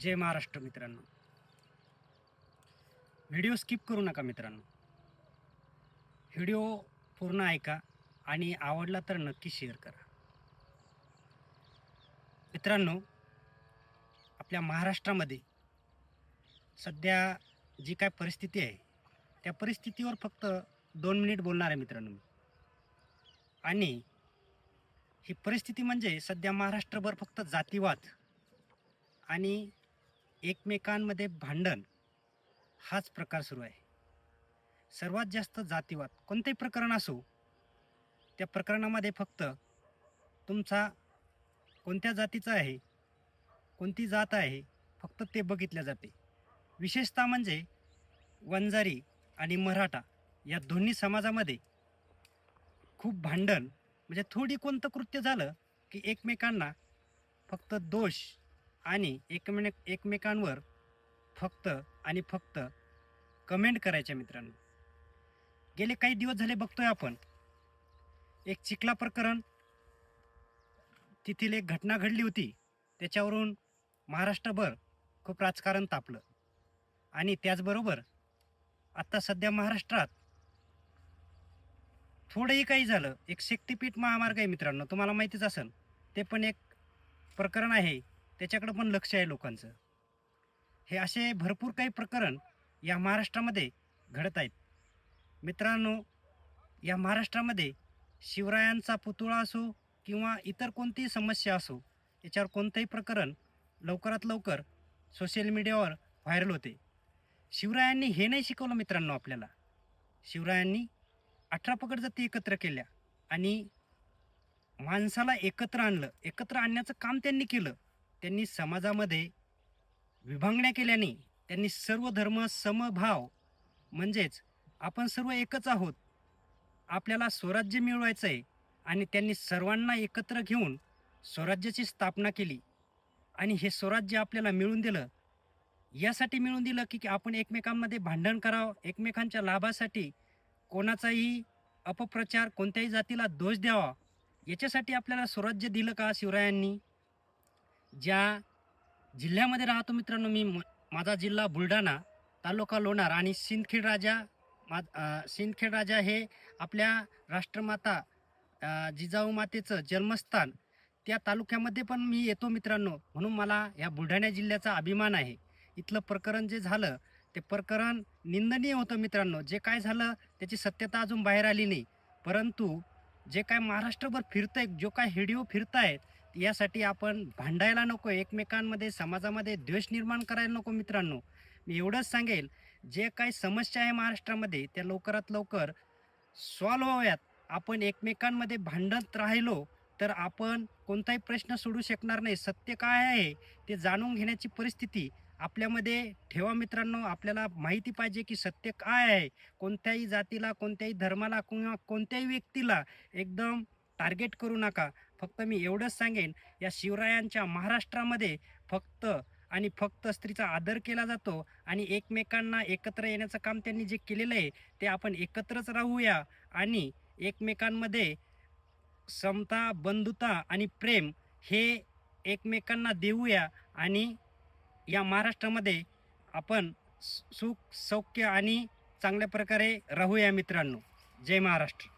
जय महाराष्ट्र मित्रांनो. Video skip करू नका मित्रांनो. व्हिडिओ पूर्ण ऐका आणि आवडला तर नक्की शेअर करा. मित्रांनो, आपल्या महाराष्ट्रामध्ये सध्या जी काय परिस्थिती आहे त्या परिस्थितीवर फक्त 2 मिनिट बोलणार आहे मित्रांनो मी. आणि ही परिस्थिती म्हणजे सध्या महाराष्ट्रभर फक्त जातीवाद आणि एकमेकांमध्ये भांडण हाच प्रकार सुरू आहे. सर्वात जास्त जातीवाद कोणतेही प्रकरण असो, त्या प्रकरणामध्ये फक्त तुमचा कोणत्या जातीचा आहे, कोणती जात आहे, फक्त ते बघितले जाते. विशेषतः म्हणजे वंजारी आणि मराठा या दोन्ही समाजामध्ये खूप भांडण, म्हणजे थोडी कोणतं कृत्य झालं की एकमेकांना फक्त दोष आणि एकमेकांवर फक्त आणि फक्त कमेंट करायच्या मित्रांनो. गेले काही दिवस झाले बघतोय आपण एक चिखला प्रकरण, तेथील एक घटना घडली होती, त्याच्यावरून महाराष्ट्रभर खूप राजकारण तापलं. आणि त्याचबरोबर आत्ता सध्या महाराष्ट्रात थोडंही काही झालं, एक शक्तिपीठ महामार्ग आहे मित्रांनो, तुम्हाला माहितीच असेल, ते पण एक प्रकरण आहे, त्याच्याकडे पण लक्ष आहे लोकांचं. हे असे भरपूर काही प्रकरण या महाराष्ट्रामध्ये घडत आहेत मित्रांनो. या महाराष्ट्रामध्ये शिवरायांचा पुतळा असो किंवा इतर कोणतीही समस्या असो, याच्यावर कोणतंही प्रकरण लवकरात लवकर सोशल मीडियावर व्हायरल होते. शिवरायांनी हे नाही शिकवलं मित्रांनो आपल्याला. शिवरायांनी 18 पगड जाती एकत्र केल्या आणि माणसाला एकत्र आणलं. एकत्र आणण्याचं काम त्यांनी केलं. त्यांनी समाजामध्ये विभागण्या केल्याने त्यांनी सर्व धर्म समभाव, म्हणजेच आपण सर्व एकच आहोत, आपल्याला स्वराज्य मिळवायचं आहे, आणि त्यांनी सर्वांना एकत्र घेऊन स्वराज्याची स्थापना केली. आणि हे स्वराज्य आपल्याला मिळवून दिलं, यासाठी मिळवून दिलं की आपण एकमेकांमध्ये भांडण करावं, एकमेकांच्या लाभासाठी कोणाचाही अपप्रचार, कोणत्याही जातीला दोष द्यावा, याच्यासाठी आपल्याला स्वराज्य दिलं का शिवरायांनी? ज्या जिल्ह्यामध्ये राहतो मित्रांनो मी, माझा जिल्हा बुलढाणा, तालुका लोणार, आणि सिंदखेड राजा हे आपल्या राष्ट्रमाता जिजाऊ मातेचं जन्मस्थान, त्या तालुक्यामध्ये पण मी येतो मित्रांनो. म्हणून मला या बुलढाणा जिल्ह्याचा अभिमान आहे. इथलं प्रकरण जे झालं ते प्रकरण निंदनीय होतं मित्रांनो. जे काय झालं त्याची सत्यता अजून बाहेर आली नाही, परंतु जे काय महाराष्ट्रभर फिरतंय, जो काय व्हिडिओ फिरतायत, यासाठी आपण भांडायला नको, एकमेकांमध्ये समाजामध्ये द्वेष निर्माण करायला नको मित्रांनो. मी एवढंच सांगेल, जे काही समस्या आहे महाराष्ट्रामध्ये त्या लवकरात लवकर सॉल्व्ह व्हाव्यात. आपण एकमेकांमध्ये भांडत राहिलो तर आपण कोणताही प्रश्न सोडू शकणार नाही. सत्य काय आहे ते जाणून घेण्याची परिस्थिती आपल्यामध्ये ठेवा मित्रांनो. आपल्याला माहिती पाहिजे की सत्य काय आहे. कोणत्याही जातीला, कोणत्याही धर्माला किंवा कोणत्याही व्यक्तीला एकदम टार्गेट करू नका. फक्त मी एवढंच सांगेन, या शिवरायांच्या महाराष्ट्रामध्ये फक्त आणि फक्त स्त्रीचा आदर केला जातो, आणि एकमेकांना एकत्र येण्याचं काम त्यांनी जे केलेलं आहे ते आपण एकत्रच राहूया, आणि एकमेकांमध्ये समता, बंधुता आणि प्रेम हे एकमेकांना देऊया, आणि या महाराष्ट्रामध्ये आपण सुख, सौख्य आणि चांगल्या प्रकारे राहूया मित्रांनो. जय महाराष्ट्र.